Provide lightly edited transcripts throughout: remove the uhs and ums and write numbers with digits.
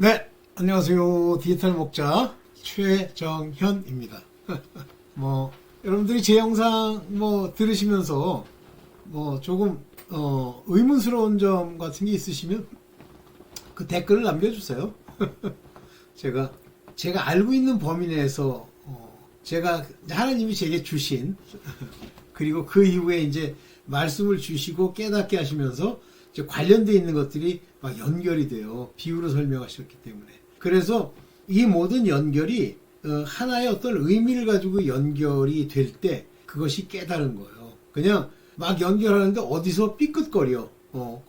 네, 안녕하세요. 디지털 목자 최정현입니다. 여러분들이 제 영상 들으시면서 조금 의문스러운 점 같은 게 있으시면 그 댓글을 남겨주세요. 제가 알고 있는 범위 내에서 제가 하나님이 제게 주신 그리고 그 이후에 이제 말씀을 주시고 깨닫게 하시면서 이제 관련되어 있는 것들이 막 연결이 돼요. 비유로 설명하셨기 때문에. 그래서 이 모든 연결이 하나의 어떤 의미를 가지고 연결이 될 때 그것이 깨달은 거예요. 그냥 막 연결하는데 어디서 삐끗거려.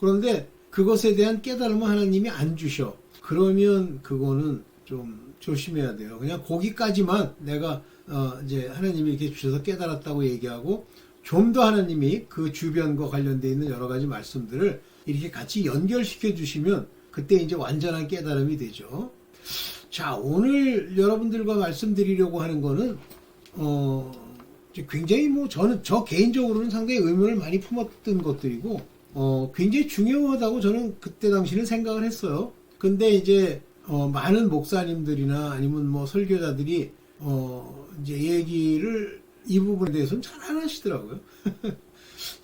그런데 그것에 대한 깨달음을 하나님이 안 주셔. 그러면 그거는 좀 조심해야 돼요. 그냥 거기까지만 내가 이제 하나님이 이렇게 주셔서 깨달았다고 얘기하고 좀 더 하나님이 그 주변과 관련되어 있는 여러 가지 말씀들을 이렇게 같이 연결시켜 주시면 그때 이제 완전한 깨달음이 되죠. 자, 오늘 여러분들과 말씀드리려고 하는 거는 굉장히 저 개인적으로는 상당히 의문을 많이 품었던 것들이고 굉장히 중요하다고 저는 그때 당시는 생각을 했어요. 근데 이제 많은 목사님들이나 아니면 설교자들이 이제 얘기를 이 부분에 대해서는 잘 안 하시더라고요.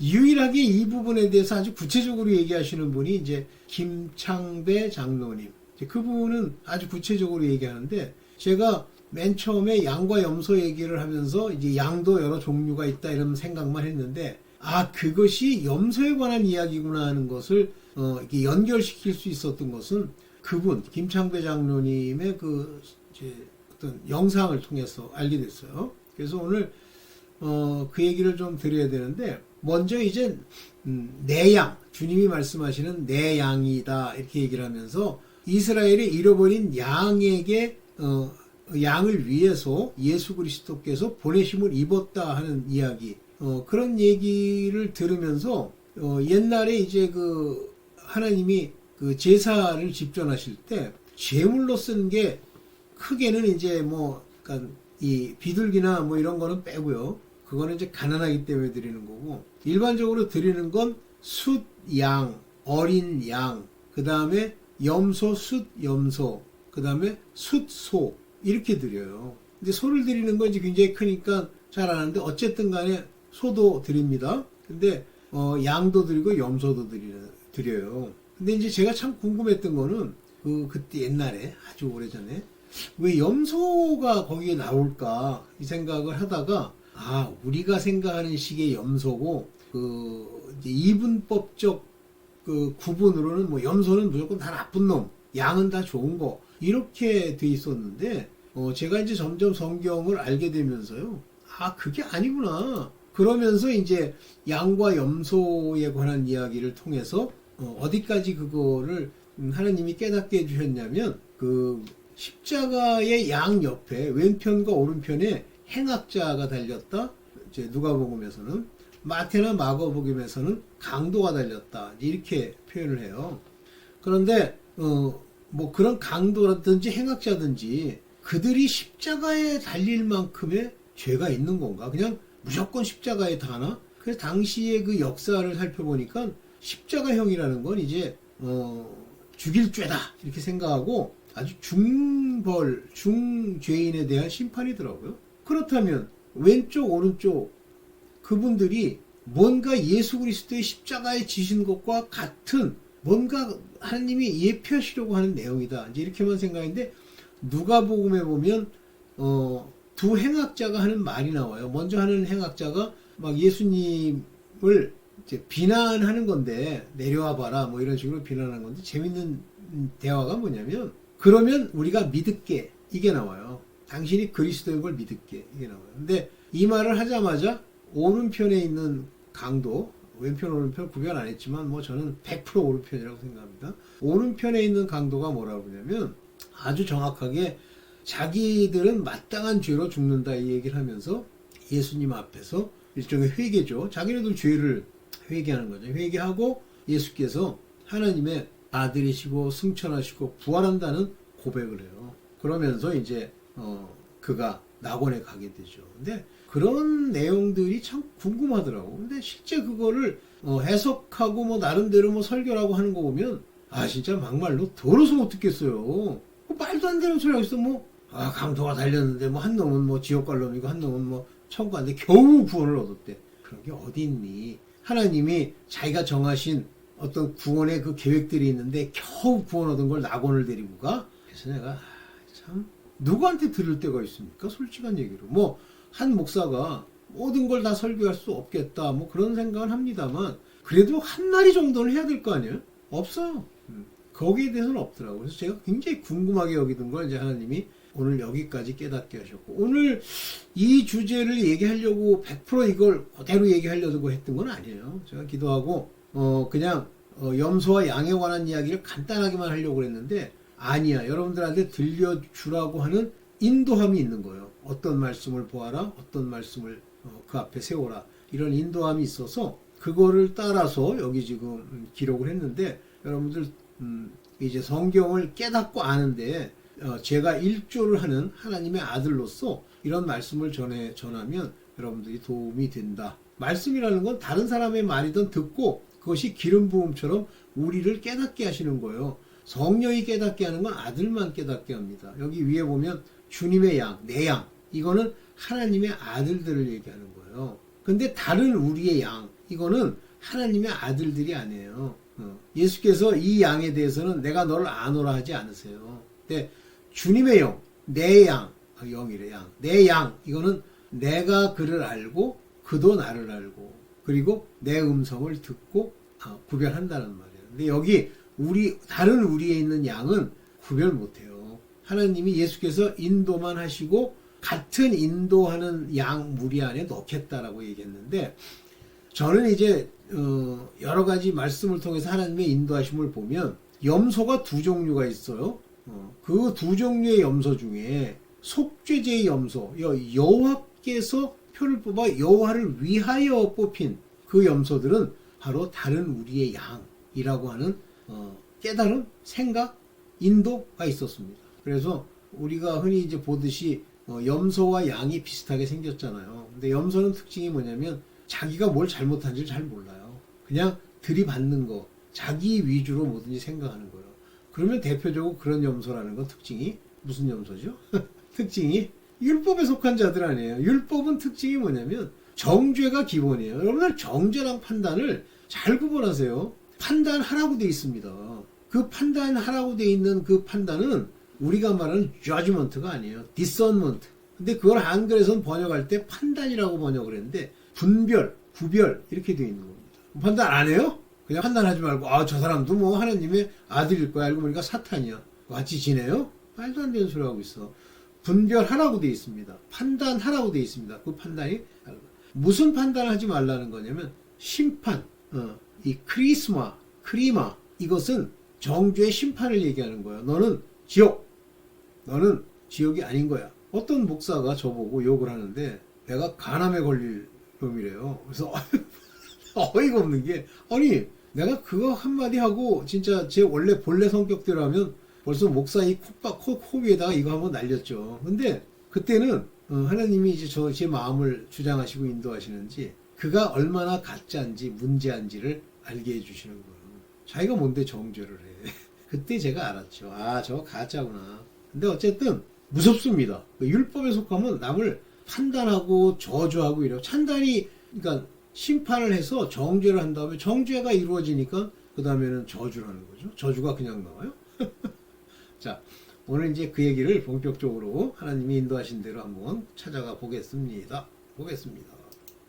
유일하게 이 부분에 대해서 아주 구체적으로 얘기하시는 분이 이제 김창배 장로님. 그 부분은 아주 구체적으로 얘기하는데 제가 맨 처음에 양과 염소 얘기를 하면서 이제 양도 여러 종류가 있다 이런 생각만 했는데 그것이 염소에 관한 이야기구나 하는 것을 이렇게 연결시킬 수 있었던 것은 그분 김창배 장로님의 그 이제 어떤 영상을 통해서 알게 됐어요. 그래서 오늘 그 얘기를 좀 드려야 되는데 먼저 이제 내 양, 주님이 말씀하시는 내 양이다 이렇게 얘기를 하면서 이스라엘의 잃어버린 양에게 양을 위해서 예수 그리스도께서 보내심을 입었다 하는 이야기 그런 얘기를 들으면서 옛날에 이제 그 하나님이 그 제사를 집전하실 때 제물로 쓴 게 크게는 이제 그러니까 이 비둘기나 이런 거는 빼고요. 그거는 이제 가난하기 때문에 드리는 거고 일반적으로 드리는 건 숫 양, 어린 양, 그 다음에 염소, 숫 염소, 그 다음에 숫 소 이렇게 드려요. 근데 소를 드리는 건 이제 굉장히 크니까 잘 안 하는데 어쨌든 간에 소도 드립니다. 근데 양도 드리고 염소도 드려요. 근데 이제 제가 참 궁금했던 거는 그때 옛날에 아주 오래전에 왜 염소가 거기에 나올까 이 생각을 하다가 우리가 생각하는 식의 염소고 이제 이분법적 그 구분으로는 염소는 무조건 다 나쁜 놈, 양은 다 좋은 거 이렇게 돼 있었는데 제가 이제 점점 성경을 알게 되면서요. 그게 아니구나. 그러면서 이제 양과 염소에 관한 이야기를 통해서 어디까지 그거를 하나님이 깨닫게 해주셨냐면 그 십자가의 양 옆에 왼편과 오른편에 행악자가 달렸다. 이제 누가복음에서는 마태나 마가복음에서는 강도가 달렸다. 이렇게 표현을 해요. 그런데 그런 강도라든지 행악자든지 그들이 십자가에 달릴 만큼의 죄가 있는 건가? 그냥 무조건 십자가에 다나? 그래서 당시의 그 역사를 살펴보니까 십자가형이라는 건 이제 죽일 죄다 이렇게 생각하고 아주 중죄인에 대한 심판이더라고요. 그렇다면 왼쪽 오른쪽 그분들이 뭔가 예수 그리스도의 십자가에 지신 것과 같은 뭔가 하나님이 예표하시려고 하는 내용이다. 이제 이렇게만 생각했는데 누가복음에 보면 두 행악자가 하는 말이 나와요. 먼저 하는 행악자가 막 예수님을 이제 비난하는 건데 내려와 봐라 이런 식으로 비난하는 건데 재밌는 대화가 뭐냐면 그러면 우리가 믿을게 이게 나와요. 당신이 그리스도인 걸 믿을게 이게 나와요. 근데 이 말을 하자마자 오른편에 있는 강도 왼편 오른편 구별 안 했지만 저는 100% 오른편이라고 생각합니다. 오른편에 있는 강도가 뭐라고 그러냐면 아주 정확하게 자기들은 마땅한 죄로 죽는다 이 얘기를 하면서 예수님 앞에서 일종의 회개죠. 자기네들 죄를 회개하는 거죠. 회개하고 예수께서 하나님의 아들이시고 승천하시고 부활한다는 고백을 해요. 그러면서 이제 그가 낙원에 가게 되죠. 근데 그런 내용들이 참 궁금하더라고. 근데 실제 그거를 해석하고 나름대로 설교라고 하는 거 보면 아 진짜 막말로 더러워서 못 듣겠어요. 뭐 말도 안 되는 소리 하고 있어. 뭐 강도가 달렸는데 뭐 한 놈은 뭐 지옥 갈 놈이고 한 놈은 뭐 천국 간데 겨우 구원을 얻었대. 그런 게 어디 있니? 하나님이 자기가 정하신 어떤 구원의 그 계획들이 있는데 겨우 구원 얻은 걸 낙원을 데리고 가? 그래서 내가 참 누구한테 들을 데가 있습니까? 솔직한 얘기로. 뭐 한 목사가 모든 걸 다 설교할 수 없겠다. 뭐 그런 생각은 합니다만 그래도 한 마리 정도는 해야 될 거 아니에요? 없어요. 거기에 대해서는 없더라고요. 그래서 제가 굉장히 궁금하게 여기던 걸 이제 하나님이 오늘 여기까지 깨닫게 하셨고, 오늘 이 주제를 얘기하려고 100% 이걸 그대로 얘기하려고 했던 건 아니에요. 제가 기도하고 그냥 염소와 양에 관한 이야기를 간단하게만 하려고 했는데 아니야. 여러분들한테 들려주라고 하는 인도함이 있는 거예요. 어떤 말씀을 보아라, 어떤 말씀을 그 앞에 세워라. 이런 인도함이 있어서 그거를 따라서 여기 지금 기록을 했는데, 여러분들 이제 성경을 깨닫고 아는데 제가 일조를 하는 하나님의 아들로서 이런 말씀을 전하면 여러분들이 도움이 된다. 말씀이라는 건 다른 사람의 말이든 듣고 그것이 기름 부음처럼 우리를 깨닫게 하시는 거예요. 성령이 깨닫게 하는 건 아들만 깨닫게 합니다. 여기 위에 보면 주님의 양, 내 양, 이거는 하나님의 아들들을 얘기하는 거예요. 근데 다른 우리의 양, 이거는 하나님의 아들들이 아니에요. 예수께서 이 양에 대해서는 내가 너를 아노라 하지 않으세요. 근데 주님의 영, 내 양, 영이래 양, 내 양, 이거는 내가 그를 알고 그도 나를 알고 그리고 내 음성을 듣고 구별한다는 말이에요. 근데 여기 다른 우리에 있는 양은 구별 못해요. 하나님이 예수께서 인도만 하시고 같은 인도하는 양 무리 안에 넣겠다라고 얘기했는데, 저는 이제 여러 가지 말씀을 통해서 하나님의 인도하심을 보면 염소가 두 종류가 있어요. 그 두 종류의 염소 중에 속죄제의 염소, 여호와께서 표를 뽑아 여호와를 위하여 뽑힌 그 염소들은 바로 다른 우리의 양이라고 하는 깨달음, 생각, 인도가 있었습니다. 그래서 우리가 흔히 이제 보듯이 염소와 양이 비슷하게 생겼잖아요. 근데 염소는 특징이 뭐냐면 자기가 뭘 잘못한지를 잘 몰라요. 그냥 들이받는 거, 자기 위주로 뭐든지 생각하는 거예요. 그러면 대표적으로 그런 염소라는 건 특징이 무슨 염소죠? 특징이 율법에 속한 자들 아니에요. 율법은 특징이 뭐냐면 정죄가 기본이에요. 여러분들 정죄랑 판단을 잘 구분하세요. 판단하라고 돼 있습니다. 그 판단하라고 돼 있는 그 판단은 우리가 말하는 judgment가 아니에요. discernment. 근데 그걸 한글에서는 번역할 때 판단이라고 번역을 했는데 분별, 구별 이렇게 돼 있는 겁니다. 판단 안 해요? 그냥 판단하지 말고 저 사람도 뭐 하나님의 아들일 거야. 알고 보니까 사탄이야. 같이 지내요? 말도 안 되는 소리 하고 있어. 분별하라고 돼 있습니다. 판단하라고 돼 있습니다. 그 판단이 무슨 판단을 하지 말라는 거냐면 심판, 이 크리마 이것은 정죄의 심판을 얘기하는 거예요. 너는 지옥, 너는 지옥이 아닌 거야. 어떤 목사가 저보고 욕을 하는데 내가 간암에 걸릴 놈이래요. 그래서 어이가 없는 게, 아니 내가 그거 한마디 하고 진짜 제 원래 본래 성격대로 하면 벌써 목사 이 코 위에다가 이거 한번 날렸죠. 근데 그때는 하나님이 이제 제 마음을 주장하시고 인도하시는지 그가 얼마나 가짜인지 문제한지를 알게 해주시는 거예요. 자기가 뭔데 정죄를 해. 그때 제가 알았죠. 저거 가짜구나. 근데 어쨌든 무섭습니다. 율법에 속하면 남을 판단하고 저주하고 이래요. 찬단이, 그러니까 심판을 해서 정죄를 한 다음에 정죄가 이루어지니까 그 다음에는 저주를 하는 거죠. 저주가 그냥 나와요. 자, 오늘 이제 그 얘기를 본격적으로 하나님이 인도하신 대로 한번 찾아가 보겠습니다.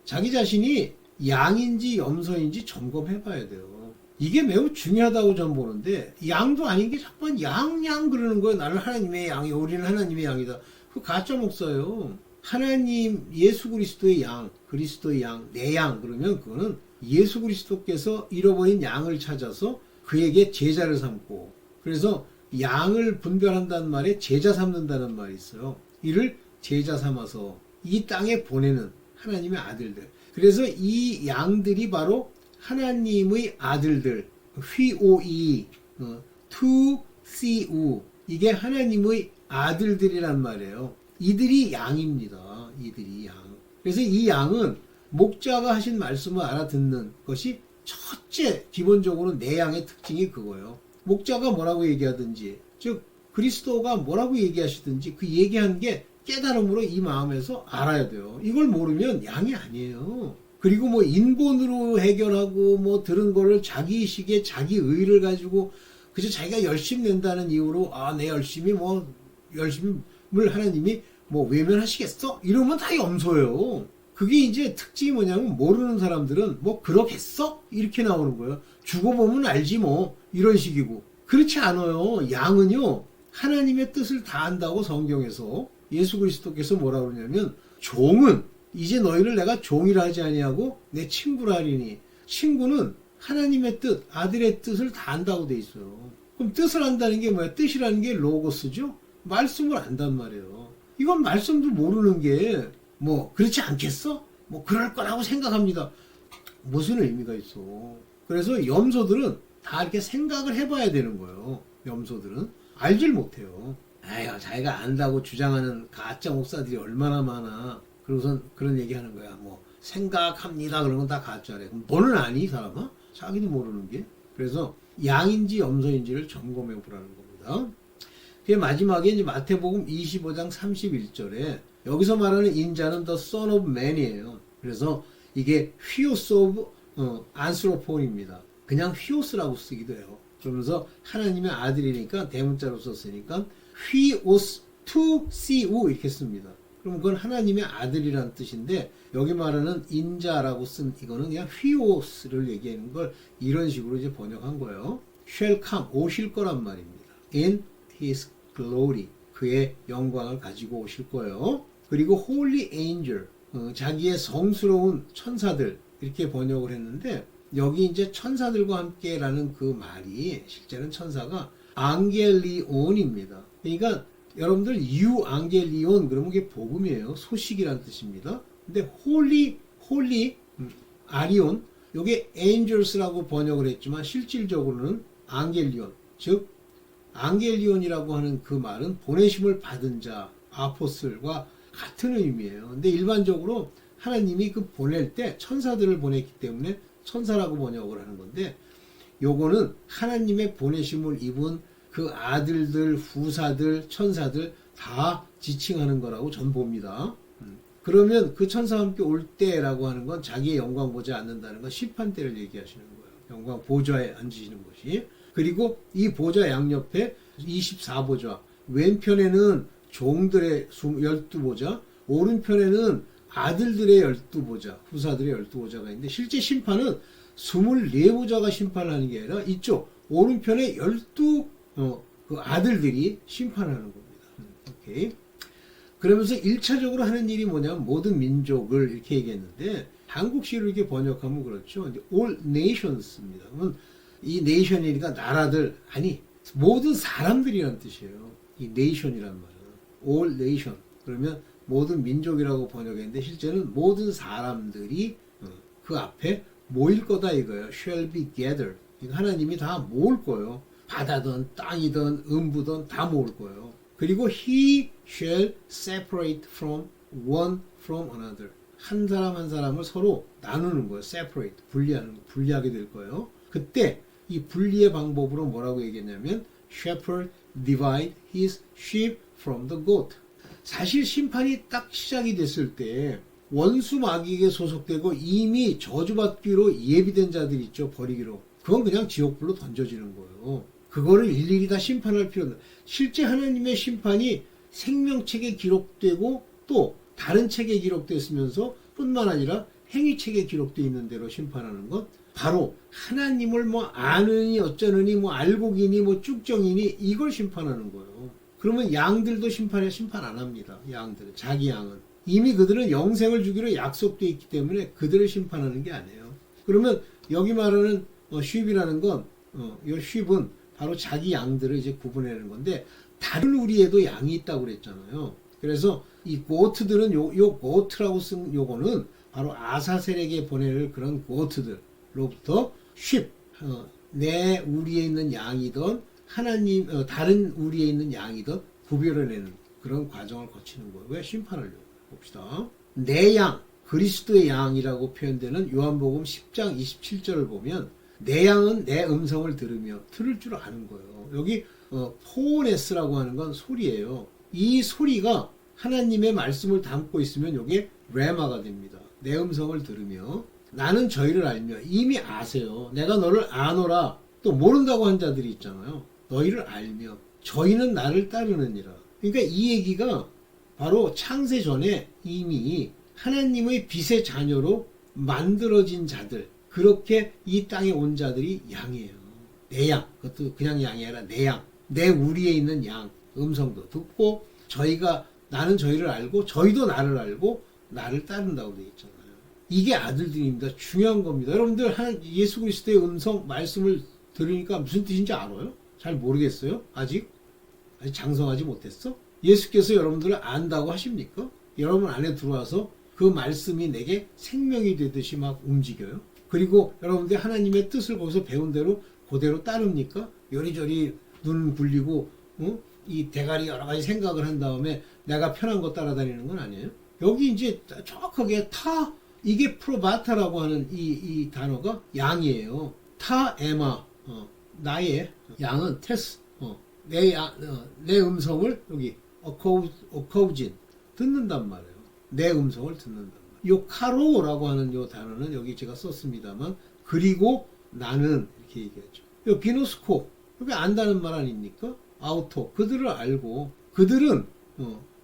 자기 자신이 양인지 염소인지 점검해 봐야 돼요. 이게 매우 중요하다고 저는 보는데, 양도 아닌 게 자꾸 양 그러는 거예요. 나는 하나님의 양이, 우리는 하나님의 양이다. 그 가짜 목사예요. 하나님, 예수 그리스도의 양, 그리스도의 양, 내 양 그러면 그거는 예수 그리스도께서 잃어버린 양을 찾아서 그에게 제자를 삼고, 그래서 양을 분별한다는 말에 제자 삼는다는 말이 있어요. 이를 제자 삼아서 이 땅에 보내는 하나님의 아들들. 그래서 이 양들이 바로 하나님의 아들들, 휘오이, 투시우, 이게 하나님의 아들들이란 말이에요. 이들이 양입니다. 이들이 양. 그래서 이 양은 목자가 하신 말씀을 알아듣는 것이 첫째, 기본적으로 내 양의 특징이 그거예요. 목자가 뭐라고 얘기하든지, 즉 그리스도가 뭐라고 얘기하시든지 그 얘기한 게 깨달음으로 이 마음에서 알아야 돼요. 이걸 모르면 양이 아니에요. 그리고 뭐 인본으로 해결하고 뭐 들은 거를 자기식의 자기 의를 가지고 그저 자기가 열심히 낸다는 이유로 내 열심히 열심을 하나님이 외면하시겠어? 이러면 다 염소예요. 그게 이제 특징이 뭐냐면 모르는 사람들은 그러겠어? 이렇게 나오는 거예요. 죽어보면 알지 이런 식이고. 그렇지 않아요. 양은요 하나님의 뜻을 다 안다고 성경에서 예수 그리스도께서 뭐라 그러냐면 종은 이제 너희를 내가 종이라 하지 아니하고 내 친구라 하리니. 친구는 하나님의 뜻, 아들의 뜻을 다 안다고 돼 있어요. 그럼 뜻을 안다는 게 뭐야? 뜻이라는 게 로고스죠? 말씀을 안단 말이에요. 이건 말씀도 모르는 게 그렇지 않겠어? 그럴 거라고 생각합니다. 무슨 의미가 있어? 그래서 염소들은 다 이렇게 생각을 해봐야 되는 거예요. 염소들은 알질 못해요. 아유, 자기가 안다고 주장하는 가짜 목사들이 얼마나 많아. 그러고선 그런 얘기 하는 거야. 생각합니다. 그런 건 다 가짜래. 그럼 너는 아니, 이 사람아? 자기도 모르는 게. 그래서 양인지 염소인지를 점검해 보라는 겁니다. 그 마지막에 이제 마태복음 25장 31절에 여기서 말하는 인자는 the son of man이에요. 그래서 이게 휘오스 오브 안스로폰입니다. 그냥 휘오스라고 쓰기도 해요. 그러면서 하나님의 아들이니까 대문자로 썼으니까 휘오스 투 시우 이렇게 씁니다. 그럼 그건 하나님의 아들이라는 뜻인데 여기 말하는 인자라고 쓴 이거는 그냥 휘오스를 얘기하는 걸 이런 식으로 이제 번역한 거예요. shall come 오실 거란 말입니다. in his glory 그의 영광을 가지고 오실 거예요. 그리고 holy angel 자기의 성스러운 천사들 이렇게 번역을 했는데 여기 이제 천사들과 함께라는 그 말이 실제는 천사가 앙겔리온입니다. 그러니까 여러분들 유앙겔리온 그러면 그게 복음이에요. 소식이란 뜻입니다. 근데 홀리 아리온 요게 angels라고 번역을 했지만 실질적으로는 앙겔리온 즉 앙겔리온이라고 하는 그 말은 보내심을 받은 자 아포슬과 같은 의미예요. 근데 일반적으로 하나님이 그 보낼 때 천사들을 보냈기 때문에 천사라고 번역을 하는 건데 요거는 하나님의 보내심을 입은 그 아들들, 후사들, 천사들 다 지칭하는 거라고 전 봅니다. 그러면 그 천사와 함께 올 때라고 하는 건 자기의 영광 보지 않는다는 건 심판 때를 얘기하시는 거예요. 영광 보좌에 앉으시는 것이. 그리고 이 보좌 양옆에 24보좌, 왼편에는 종들의 12보좌, 오른편에는 아들들의 12보좌, 후사들의 12보좌가 있는데 실제 심판은 24보좌가 심판을 하는 게 아니라 이쪽 오른편에 12 그 아들들이 심판하는 겁니다. 오케이. 그러면서 1차적으로 하는 일이 뭐냐면 모든 민족을 이렇게 얘기했는데 한국식으로 이렇게 번역하면 그렇죠. all nations입니다. 그러면 이 nation이니까 나라들 아니 모든 사람들이란 뜻이에요. 이 nation이란 말은 all nation 그러면 모든 민족이라고 번역했는데 실제는 모든 사람들이 그 앞에 모일 거다 이거예요. shall be gathered. 하나님이 다 모을 거예요. 바다든 땅이든 음부든 다 모을 거예요. 그리고 he shall separate from one from another. 한 사람 한 사람을 서로 나누는 거예요. separate, 분리하게 될 거예요. 그때 이 분리의 방법으로 뭐라고 얘기했냐면 shepherd divide his sheep from the goat. 사실 심판이 딱 시작이 됐을 때 원수 마귀에게 소속되고 이미 저주받기로 예비된 자들 있죠. 버리기로. 그건 그냥 지옥불로 던져지는 거예요. 그거를 일일이 다 심판할 필요는 없어요. 실제 하나님의 심판이 생명책에 기록되고 또 다른 책에 기록됐으면서 뿐만 아니라 행위책에 기록되어 있는 대로 심판하는 것 바로 하나님을 아느니 어쩌느니 알고기니 쭉정이니 이걸 심판하는 거예요. 그러면 양들도 심판 안 합니다. 양들은 자기 양은 이미 그들은 영생을 주기로 약속되어 있기 때문에 그들을 심판하는 게 아니에요. 그러면 여기 말하는 쉽이라는 건 이 쉽은 바로 자기 양들을 이제 구분해내는 건데 다른 우리에도 양이 있다고 그랬잖아요. 그래서 이 고트들은 요 고트라고 쓴 요거는 바로 아사셀에게 보낼 그런 고트들로부터 쉽 내 우리에 있는 양이든 하나님 다른 우리에 있는 양이든 구별해내는 그런 과정을 거치는 거예요. 왜 심판하려고 봅시다. 내 양 그리스도의 양이라고 표현되는 요한복음 10장 27절을 보면 내 양은 내 음성을 들으며 들을 줄 아는 거예요. 여기 포네스라고 하는 건 소리예요. 이 소리가 하나님의 말씀을 담고 있으면 이게 레마가 됩니다. 내 음성을 들으며 나는 저희를 알며 이미 아세요. 내가 너를 아노라. 또 모른다고 한 자들이 있잖아요. 너희를 알며 저희는 나를 따르느니라. 그러니까 이 얘기가 바로 창세 전에 이미 하나님의 빛의 자녀로 만들어진 자들, 그렇게 이 땅에 온 자들이 양이에요. 내 양, 그것도 그냥 양이 아니라 내 양, 내 우리에 있는 양 음성도 듣고 나는 저희를 알고 저희도 나를 알고 나를 따른다고 되어 있잖아요. 이게 아들들입니다. 중요한 겁니다. 여러분들 예수 그리스도의 음성 말씀을 들으니까 무슨 뜻인지 알아요? 잘 모르겠어요? 아직 장성하지 못했어? 예수께서 여러분들을 안다고 하십니까? 여러분 안에 들어와서 그 말씀이 내게 생명이 되듯이 막 움직여요? 그리고 여러분들이 하나님의 뜻을 거기서 배운 대로 그대로 따릅니까? 요리조리 눈 굴리고 이 대가리 여러 가지 생각을 한 다음에 내가 편한 거 따라다니는 건 아니에요? 여기 이제 정확하게 이게 프로바타라고 하는 이 단어가 양이에요. 에마 나의 양은 테스 내 음성을 여기 어커우진 듣는단 말이에요. 내 음성을 듣는단 말이에요. 요 카로라고 하는 요 단어는 여기 제가 썼습니다만 그리고 나는 이렇게 얘기하죠. 요 비노스코 여기 안다는 말 아닙니까? 아우토 그들을 알고 그들은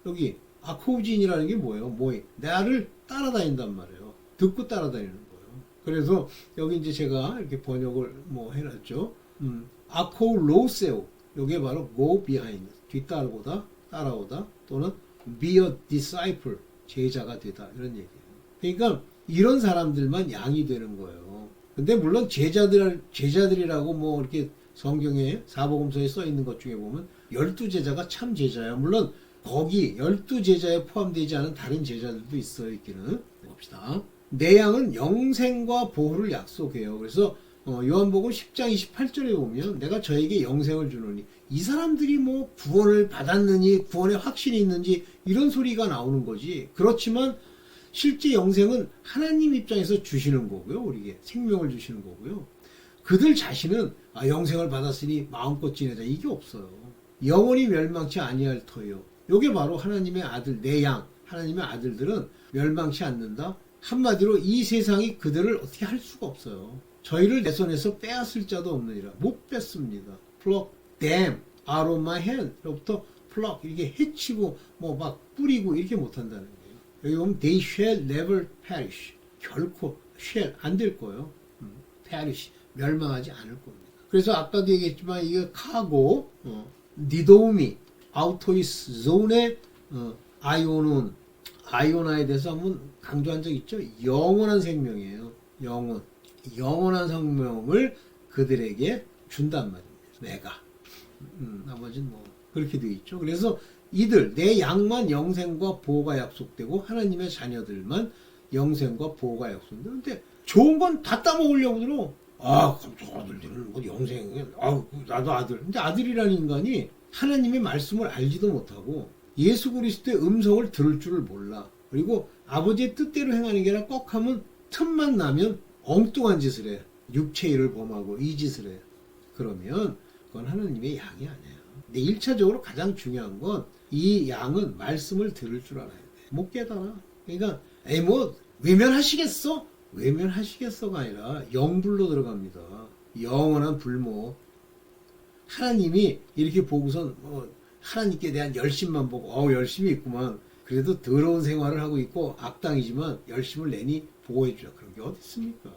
여기 아코우진이라는 게 뭐예요? 나를 따라다닌단 말이에요. 듣고 따라다니는 거예요. 그래서 여기 이제 제가 이렇게 번역을 해놨죠. 아코로세오 요게 바로 go behind 뒤따라오다 따라오다 또는 be a disciple 제자가 되다 이런 얘기예요. 그러니까 이런 사람들만 양이 되는 거예요. 근데 물론 제자들이라고 이렇게 성경에 사복음서에 써 있는 것 중에 보면 12제자가 참 제자야. 물론 거기 12제자에 포함되지 않은 다른 제자들도 있어요. 있기는 봅시다. 내 양은 영생과 보호를 약속해요. 그래서 요한복음 10장 28절에 보면 내가 저에게 영생을 주노니 이 사람들이 구원을 받았느니 구원의 확신이 있는지 이런 소리가 나오는 거지. 그렇지만 실제 영생은 하나님 입장에서 주시는 거고요. 우리에게 생명을 주시는 거고요. 그들 자신은 영생을 받았으니 마음껏 지내자 이게 없어요. 영원히 멸망치 아니할 터요. 요게 바로 하나님의 아들 내 양 하나님의 아들들은 멸망치 않는다. 한마디로 이 세상이 그들을 어떻게 할 수가 없어요. 저희를 내 손에서 빼앗을 자도 없느니라. 못 뺐습니다. pluck them out of my hand. 로부터 pluck 이렇게 해치고 막 뿌리고 이렇게 못한다는 거예요. 여기 보면 they shall never perish. 결코 shall 안 될 거예요. perish 멸망하지 않을 겁니다. 그래서 아까도 얘기했지만 이게 카고 니도미 아우토이스 존의 아이오나에 대해서 한번 강조한 적 있죠. 영원한 생명이에요. 영원한 생명을 그들에게 준단 말입니다. 내가 나머지는 그렇게 되어 있죠. 그래서 이들 내 양만 영생과 보호가 약속되고 하나님의 자녀들만 영생과 보호가 약속되는데 좋은 건 다 따먹으려고 들어. 저 아들들은 영생 나도 아들. 근데 아들이라는 인간이 하나님의 말씀을 알지도 못하고 예수 그리스도의 음성을 들을 줄을 몰라. 그리고 아버지의 뜻대로 행하는 게 아니라 꼭 하면 틈만 나면 엉뚱한 짓을 해. 육체 일을 범하고 이 짓을 해. 그러면 그건 하나님의 양이 아니에요. 근데 1차적으로 가장 중요한 건 이 양은 말씀을 들을 줄 알아야 돼. 못 깨달아. 그러니까 외면하시겠어? 외면하시겠어가 아니라 영불로 들어갑니다. 영원한 불모. 하나님이 이렇게 보고선 하나님께 대한 열심만 보고 열심히 있구만. 그래도 더러운 생활을 하고 있고 악당이지만 열심을 내니 보호해주자. 그런 게 어디 있습니까?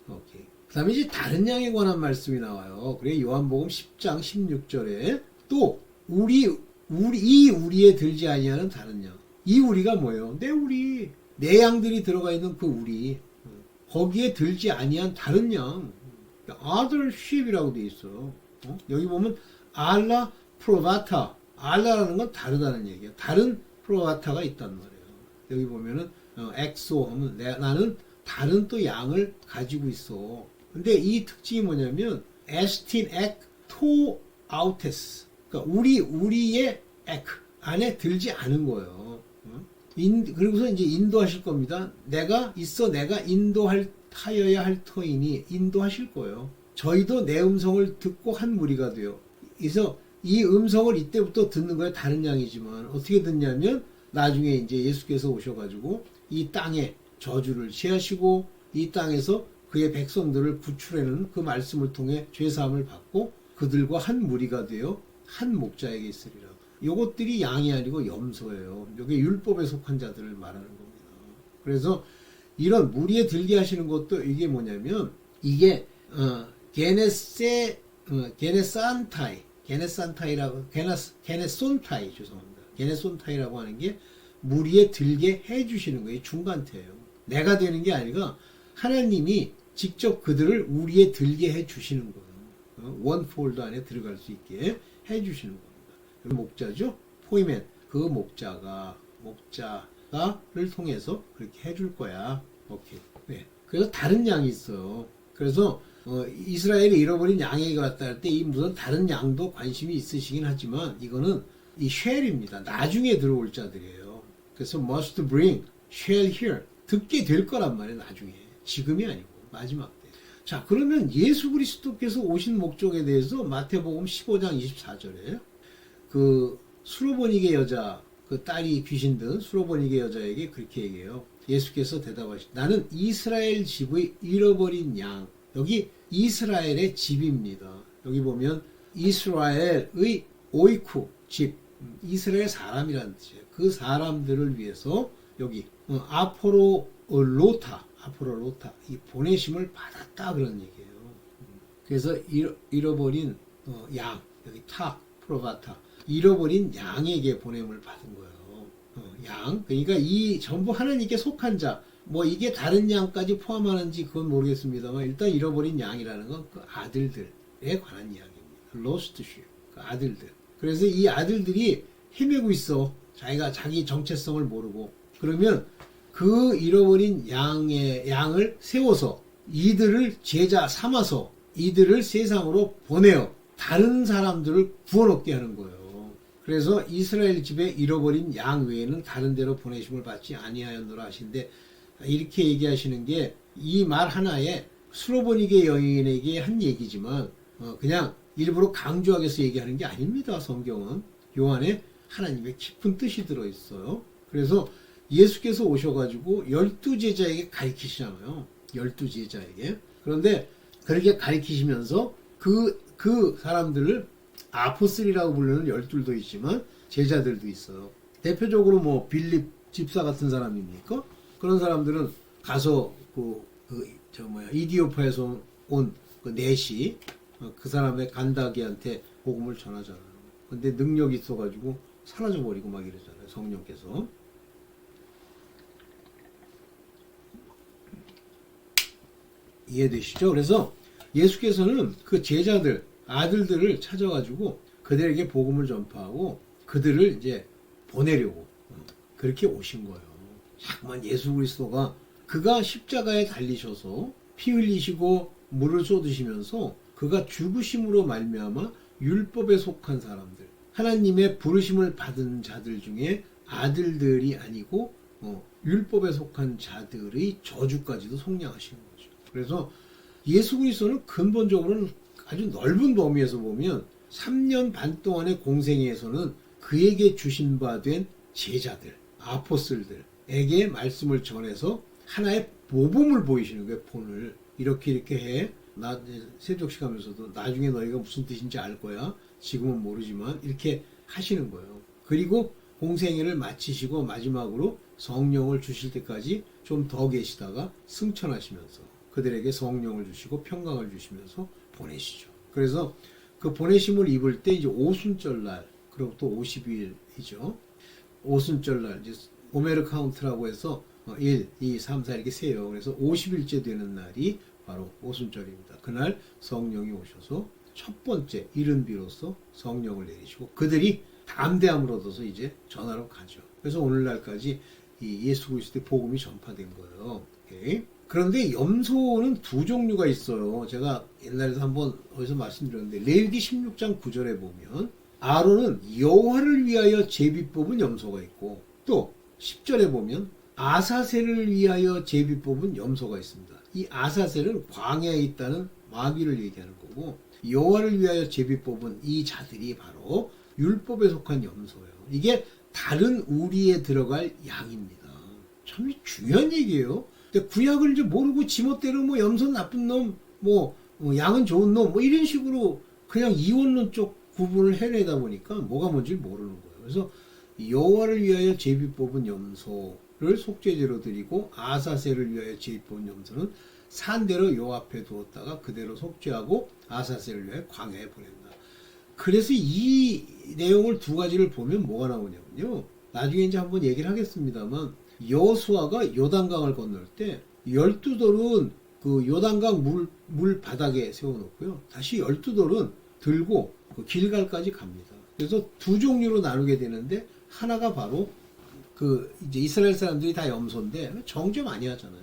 오케이. 그 다음에 이제 다른 양에 관한 말씀이 나와요. 그래 요한복음 10장 16절에 또 우리에 들지 아니하는 다른 양. 이 우리가 뭐예요? 내 양들이 들어가 있는 그 우리. 거기에 들지 아니한 다른 양. other sheep이라고 돼 있어. 여기 보면 알라 프로바타. 알라라는 건 다르다는 얘기야. 다른 프로바타가 있단 말이에요. 여기 보면은 엑소 하면 나는 다른 또 양을 가지고 있어. 근데 이 특징이 뭐냐면 에스틴 엑토 아우테스. 그러니까 우리의 엑 안에 들지 않은 거예요. 그리고서 이제 인도하실 겁니다. 내가 인도할 타여야 할 터이니 인도하실 거예요. 저희도 내 음성을 듣고 한 무리가 돼요. 그래서 이 음성을 이때부터 듣는 거예요. 다른 양이지만 어떻게 듣냐면 나중에 이제 예수께서 오셔가지고 이 땅에 저주를 취하시고 이 땅에서 그의 백성들을 구출해내는 그 말씀을 통해 죄사함을 받고 그들과 한 무리가 되어 한 목자에게 있으리라. 요것들이 양이 아니고 염소예요. 이게 율법에 속한 자들을 말하는 겁니다. 그래서 이런 무리에 들게 하시는 것도 이게 뭐냐면 이게 게네손타이 죄송합니다. 게네손타이라고 하는 게 무리에 들게 해주시는 거예요. 중간태예요. 내가 되는 게 아니라 하나님이 직접 그들을 우리에 들게 해주시는 거예요. 원폴드 안에 들어갈 수 있게 해주시는 겁니다. 목자죠. 포이맨 그 목자를 통해서 그렇게 해줄 거야. 오케이. 네. 그래서 다른 양이 있어요. 그래서 이스라엘이 잃어버린 양에게 왔다 할 때 이 무슨 다른 양도 관심이 있으시긴 하지만 이거는 이 쉘입니다. 나중에 들어올 자들이에요. 그래서 must bring shall hear 듣게 될 거란 말이에요. 나중에 지금이 아니고 마지막 때. 자 그러면 예수 그리스도께서 오신 목적에 대해서 마태복음 15장 24절에 그 수로보니게 여자 그 딸이 귀신 든 수로보니게 여자에게 그렇게 얘기해요. 예수께서 대답하시되 나는 이스라엘 집의 잃어버린 양. 여기 이스라엘의 집입니다. 여기 보면 이스라엘의 오이쿠 집 이스라엘 사람이라는 뜻이에요. 그 사람들을 위해서 여기 아포로로타 이 보내심을 받았다 그런 얘기예요. 그래서 잃어버린 양 여기 프로바타 잃어버린 양에게 보냄을 받은 거예요. 양 그러니까 이 전부 하나님께 속한 자 뭐 이게 다른 양까지 포함하는지 그건 모르겠습니다만 일단 잃어버린 양이라는 건 그 아들들에 관한 이야기입니다. lost sheep 그 아들들. 그래서 이 아들들이 헤매고 있어. 자기가 자기 정체성을 모르고 그러면 그 잃어버린 양을 세워서 이들을 제자 삼아서 이들을 세상으로 보내어 다른 사람들을 구원 얻게 하는 거예요. 그래서 이스라엘 집에 잃어버린 양 외에는 다른 데로 보내심을 받지 아니하였노라 하신데 이렇게 얘기하시는 게 이 말 하나에 수로보니게 여인에게 한 얘기지만 그냥 일부러 강조하기 위해서 얘기하는 게 아닙니다. 성경은 요 안에 하나님의 깊은 뜻이 들어있어요. 그래서 예수께서 오셔가지고 12제자에게 가르치시잖아요. 12제자에게. 그런데 그렇게 가르치시면서 그 사람들을 아포슬이라고 부르는 12도 있지만 제자들도 있어요. 대표적으로 뭐 빌립 집사 같은 사람입니까? 그런 사람들은 가서 이디오파에서 온 그 넷이 그 사람의 간다기한테 복음을 전하잖아요. 근데 능력이 있어가지고 사라져버리고 막 이러잖아요. 성령께서. 이해되시죠? 그래서 예수께서는 그 제자들, 아들들을 찾아가지고 그들에게 복음을 전파하고 그들을 이제 보내려고 그렇게 오신 거예요. 자꾸만 예수 그리스도가 그가 십자가에 달리셔서 피 흘리시고 물을 쏟으시면서 그가 죽으심으로 말미암아 율법에 속한 사람들, 하나님의 부르심을 받은 자들 중에 아들들이 아니고 율법에 속한 자들의 저주까지도 속량하시는 거죠. 그래서 예수 그리스도는 근본적으로는 아주 넓은 범위에서 보면 3년 반 동안의 공생애에서는 그에게 주신 바 된 제자들, 아포슬들에게 말씀을 전해서 하나의 모범을 보이시는 거예요. 본을 이렇게 해. 나 세족식 하면서도 나중에 너희가 무슨 뜻인지 알 거야. 지금은 모르지만 이렇게 하시는 거예요. 그리고 공생애를 마치시고 마지막으로 성령을 주실 때까지 좀 더 계시다가 승천하시면서 그들에게 성령을 주시고 평강을 주시면서 보내시죠. 그래서 그 보내심을 입을 때 이제 오순절날, 그리고 또 50일이죠. 오순절날, 이제 오메르 카운트라고 해서 1, 2, 3, 4 이렇게 세요. 그래서 50일째 되는 날이 바로 오순절입니다. 그날 성령이 오셔서 첫 번째 이른 비로소 성령을 내리시고 그들이 담대함을 얻어서 이제 전하러 가죠. 그래서 오늘날까지 이 예수 그리스도의 복음이 전파된 거예요. 오케이. 그런데 염소는 두 종류가 있어요. 제가 옛날에도 한번 어디서 말씀드렸는데 레위기 16장 9절에 보면 아론은 여호와를 위하여 제비 뽑은 염소가 있고 또 10절에 보면 아사셀을 위하여 제비 뽑은 염소가 있습니다. 이 아사셀은 광야에 있다는 마귀를 얘기하는 거고, 여호와를 위하여 제비 뽑은 이 자들이 바로 율법에 속한 염소예요. 이게 다른 우리에 들어갈 양입니다. 참 중요한 얘기예요. 근데 구약을 이제 모르고 지멋대로 뭐 염소는 나쁜 놈, 양은 좋은 놈, 이런 식으로 그냥 이원론 쪽 구분을 해내다 보니까 뭐가 뭔지 모르는 거예요. 그래서 여호와를 위하여 제비 뽑은 염소를 속죄제로 드리고, 아사셀을 위하여 제비 뽑은 염소는 산대로 요 앞에 두었다가 그대로 속죄하고 아사셀을 위하여 광야에 보낸다. 그래서 이 내용을 두 가지를 보면 뭐가 나오냐면요. 나중에 이제 한번 얘기를 하겠습니다만, 여호수아가 요단강을 건널 때 12돌은 그 요단강 물 바닥에 세워놓고요. 다시 12돌은 들고 그 길갈까지 갑니다. 그래서 두 종류로 나누게 되는데, 하나가 바로 그 이제 이스라엘 사람들이 다 염소인데 정죄 많이 하잖아요.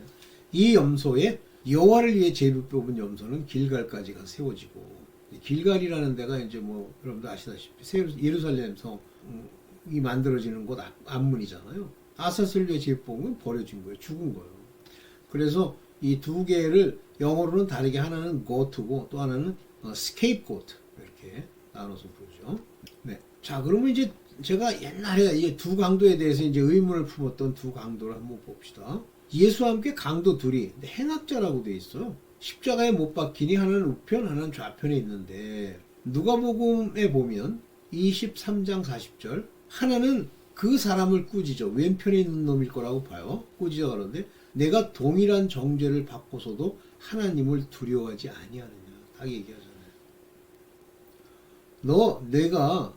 이 염소에 여호와를 위해 제비 뽑은 염소는 길갈까지가 세워지고, 길갈이라는 데가 이제 여러분들 아시다시피 예루살렘 성이 만들어지는 곳 앞문이잖아요. 아사스를 위해 제비 뽑은 건 버려진 거예요. 죽은 거예요. 그래서 이 두 개를 영어로는 다르게, 하나는 goat고 또 하나는 scapegoat, 이렇게 나눠서 부르죠. 네. 자, 그러면 이제 제가 옛날에 이 두 강도에 대해서 이제 의문을 품었던 두 강도를 한번 봅시다. 예수와 함께 강도 둘이 행악자라고 돼 있어요. 십자가에 못 박히니 하나는 우편, 하나는 좌편에 있는데, 누가복음에 보면 23장 40절, 하나는 그 사람을 꾸짖어, 왼편에 있는 놈일 거라고 봐요. 꾸짖어 그러는데, 내가 동일한 정죄를 받고서도 하나님을 두려워하지 아니하느냐, 딱 얘기하잖아요. 내가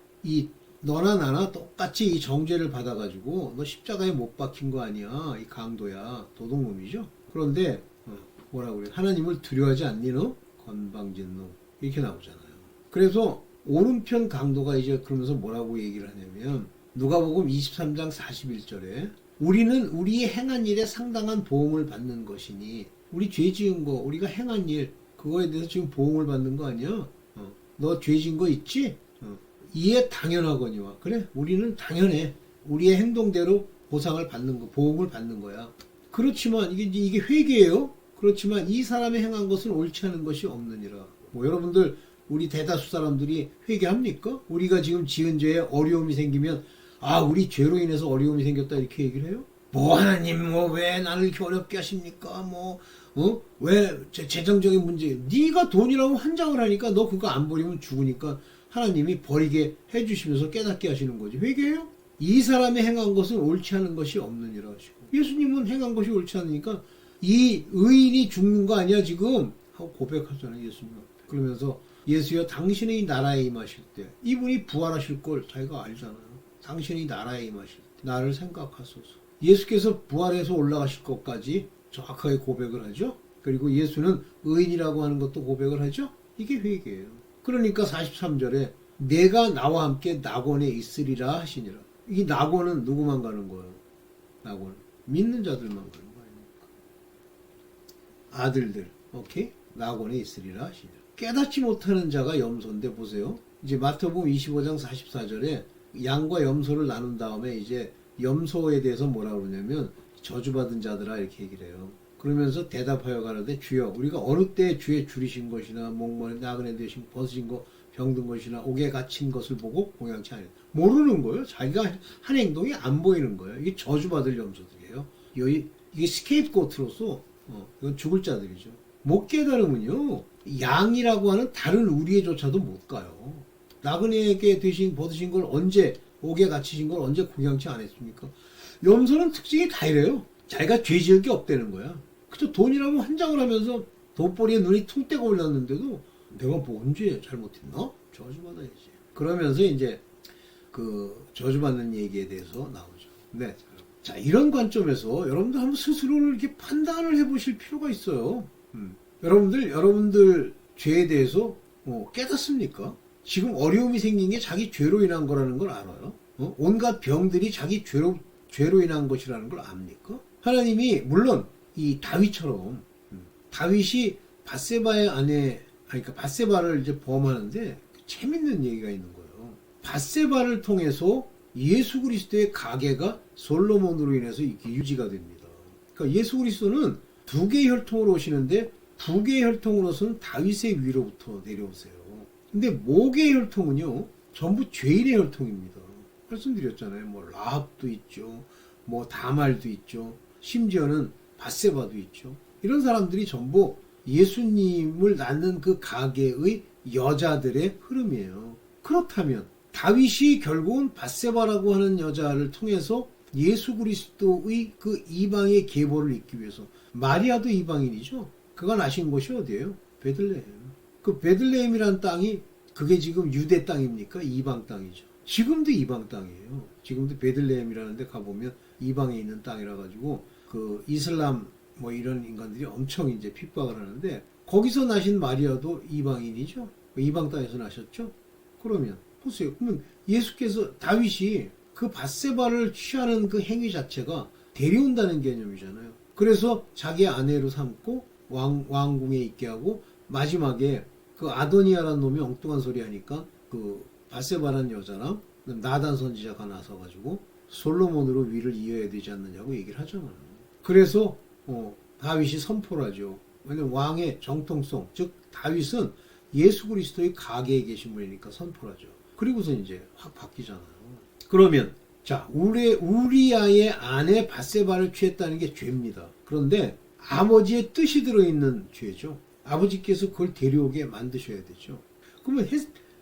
너나 나나 똑같이 이 정죄를 받아가지고 너 십자가에 못 박힌 거 아니야, 이 강도야, 도둑놈이죠. 그런데 뭐라고 그래? 하나님을 두려워하지 않니 너? 건방진 놈, 이렇게 나오잖아요. 그래서 오른편 강도가 이제 그러면서 뭐라고 얘기를 하냐면, 누가복음 23장 41절에 우리는 우리의 행한 일에 상당한 보응을 받는 것이니, 우리 죄 지은 거, 우리가 행한 일, 그거에 대해서 지금 보응을 받는 거 아니야? 너 죄 지은 거 있지? 이에 당연하거니와. 그래, 우리는 당연해. 우리의 행동대로 보상을 받는 거, 보응을 받는 거야. 그렇지만 이게 회개예요. 그렇지만 이 사람이 행한 것은 옳지 않은 것이 없느니라. 여러분들, 우리 대다수 사람들이 회개합니까? 우리가 지금 지은 죄에 어려움이 생기면, 우리 죄로 인해서 어려움이 생겼다, 이렇게 얘기를 해요? 하나님, 왜 나를 이렇게 어렵게 하십니까? 왜 재정적인 문제, 네가 돈이라고 환장을 하니까 너 그거 안 버리면 죽으니까 하나님이 버리게 해주시면서 깨닫게 하시는 거지. 회개해요? 이 사람이 행한 것은 옳지 않은 것이 없느니라 하시고, 예수님은 행한 것이 옳지 않으니까 이 의인이 죽는 거 아니야 지금? 하고 고백하잖아요, 예수님 앞에. 그러면서 예수여, 당신의 나라에 임하실 때, 이분이 부활하실 걸 자기가 알잖아요. 당신의 나라에 임하실 때 나를 생각하소서. 예수께서 부활해서 올라가실 것까지 정확하게 고백을 하죠. 그리고 예수는 의인이라고 하는 것도 고백을 하죠. 이게 회개예요. 그러니까 43절에 내가 나와 함께 낙원에 있으리라 하시니라. 이 낙원은 누구만 가는 거예요? 낙원은 믿는 자들만 가는 거 아닙니까? 아들들, 오케이? 낙원에 있으리라 하시니라. 깨닫지 못하는 자가 염소인데, 보세요. 이제 마태복음 25장 44절에 양과 염소를 나눈 다음에 이제 염소에 대해서 뭐라 그러냐면, 저주받은 자들아, 이렇게 얘기를 해요. 그러면서 대답하여 가라되, 주여, 우리가 어느 때 주의 줄이신 것이나 목마른 나그네 되신 벗으신 것, 병든 것이나 옥에 갇힌 것을 보고 공양치 않아요. 모르는 거예요. 자기가 한 행동이 안 보이는 거예요. 이게 저주받을 염소들이에요. 이게 스케이프고트로서 이건 죽을 자들이죠. 못 깨달으면요, 양이라고 하는 다른 우리에조차도 못 가요. 나그네에게 되신 벗으신 걸 언제, 옥에 갇히신 걸 언제 공양치 안 했습니까? 염소는 특징이 다 이래요. 자기가 죄 지을 게 없다는 거야. 그저 돈이라고 환장을 하면서 돈벌이에 눈이 퉁 떼고 올랐는데도 내가 언제 잘못했나? 저주받아야지. 그러면서 이제 그 저주받는 얘기에 대해서 나오죠. 네. 자, 이런 관점에서 여러분들 한번 스스로를 이렇게 판단을 해보실 필요가 있어요. 여러분들 죄에 대해서 깨닫습니까? 지금 어려움이 생긴 게 자기 죄로 인한 거라는 걸 알아요? 온갖 병들이 자기 죄로 인한 것이라는 걸 압니까? 하나님이 물론 이 다윗처럼, 다윗이 밧세바의 아내, 그러니까 밧세바를 이제 범하는데 재밌는 얘기가 있는 거예요. 밧세바를 통해서 예수 그리스도의 가계가 솔로몬으로 인해서 이렇게 유지가 됩니다. 그러니까 예수 그리스도는 두 개의 혈통으로 오시는데 두 개의 혈통으로서는 다윗의 위로부터 내려오세요. 근데 목의 혈통은요, 전부 죄인의 혈통입니다. 말씀드렸잖아요. 뭐 라합도 있죠, 뭐 다말도 있죠, 심지어는 밧세바도 있죠. 이런 사람들이 전부 예수님을 낳는 그 가계의 여자들의 흐름이에요. 그렇다면 다윗이 결국은 밧세바라고 하는 여자를 통해서 예수 그리스도의 그 이방의 계보를 잇기 위해서, 마리아도 이방인이죠. 그가 나신 곳이 어디예요? 베들레헴. 그 베들레헴이라는 땅이 그게 지금 유대 땅입니까? 이방 땅이죠. 지금도 이방 땅이에요. 지금도 베들레헴이라는 데 가보면 이방에 있는 땅이라 가지고 그 이슬람 뭐 이런 인간들이 엄청 이제 핍박을 하는데, 거기서 나신 마리아도 이방인이죠. 이방 땅에서 나셨죠. 그러면 보세요. 그러면 예수께서, 다윗이 그 밧세바를 취하는 그 행위 자체가 데려온다는 개념이잖아요. 그래서 자기 아내로 삼고 왕궁에 있게 하고, 마지막에 그 아도니아라는 놈이 엉뚱한 소리 하니까 그 밧세바라는 여자랑 나단 선지자가 나서가지고 솔로몬으로 위를 이어야 되지 않느냐고 얘기를 하잖아요. 그래서 다윗이 선포를 하죠. 왜냐면 왕의 정통성, 즉 다윗은 예수 그리스도의 가계에 계신 분이니까 선포를 하죠. 그리고서 이제 확 바뀌잖아요. 그러면 자, 우리아의 아내 밧세바를 취했다는 게 죄입니다. 그런데 아버지의 뜻이 들어있는 죄죠. 아버지께서 그걸 데려오게 만드셔야 되죠. 그러면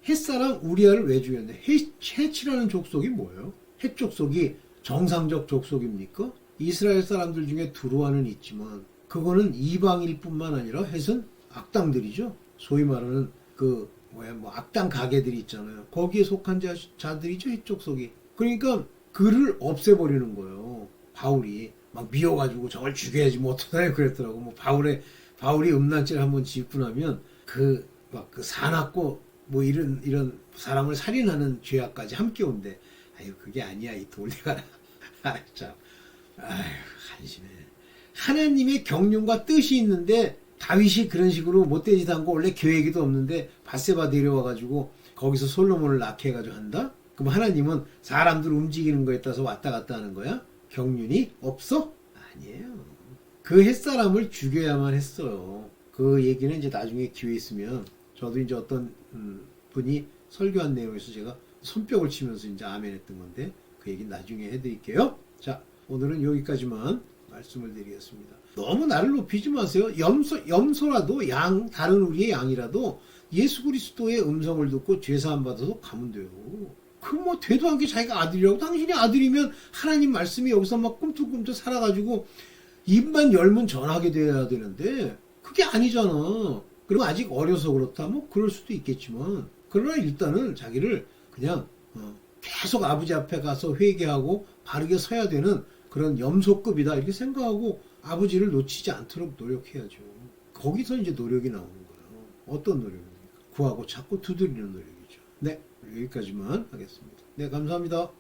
헷사람 우리아를 왜 죽였냐? 헷이라는 족속이 뭐예요? 헷 족속이 정상적 족속입니까? 이스라엘 사람들 중에 두루아는 있지만 그거는 이방일 뿐만 아니라 헷은 악당들이죠. 소위 말하는 그 악당 가게들이 있잖아요. 거기에 속한 자들이죠, 헷 족속이. 그러니까 그를 없애버리는 거예요. 바울이 막 미워가지고 저걸 죽여야지 뭐 어떡하냐 그랬더라고. 뭐 바울이 음란죄를 한번 짓고 나면 그 사납고 뭐 이런 사람을 살인하는 죄악까지 함께 온대. 아유, 그게 아니야, 이 돌리가라. 아, 참. 아유, 한심해. 하나님의 경륜과 뜻이 있는데 다윗이 그런 식으로 못된 짓 한 거 원래 계획이도 없는데 밧세바 데려와가지고 거기서 솔로몬을 낳게 해가지고 한다? 그럼 하나님은 사람들 움직이는 거에 따라서 왔다 갔다 하는 거야? 경륜이 없어? 아니에요. 그 햇사람을 죽여야만 했어요. 그 얘기는 이제 나중에 기회 있으면 저도 이제 어떤 분이 설교한 내용에서 제가 손뼉을 치면서 이제 아멘 했던 건데 그 얘기는 나중에 해드릴게요. 자, 오늘은 여기까지만 말씀을 드리겠습니다. 너무 나를 높이지 마세요. 염소라도 다른 우리의 양이라도 예수 그리스도의 음성을 듣고 죄사함 받아서 가면 돼요. 그 뭐 되도 않게 자기가 아들이라고, 당신이 아들이면 하나님 말씀이 여기서 막 꿈틀꿈틀 살아가지고 입만 열면 전하게 돼야 되는데 그게 아니잖아. 그리고 아직 어려서 그렇다, 뭐 그럴 수도 있겠지만, 그러나 일단은 자기를 그냥 계속 아버지 앞에 가서 회개하고 바르게 서야 되는 그런 염소급이다 이렇게 생각하고 아버지를 놓치지 않도록 노력해야죠. 거기서 이제 노력이 나오는 거예요. 어떤 노력입니까? 구하고 찾고 두드리는 노력이죠. 네, 여기까지만 하겠습니다. 네, 감사합니다.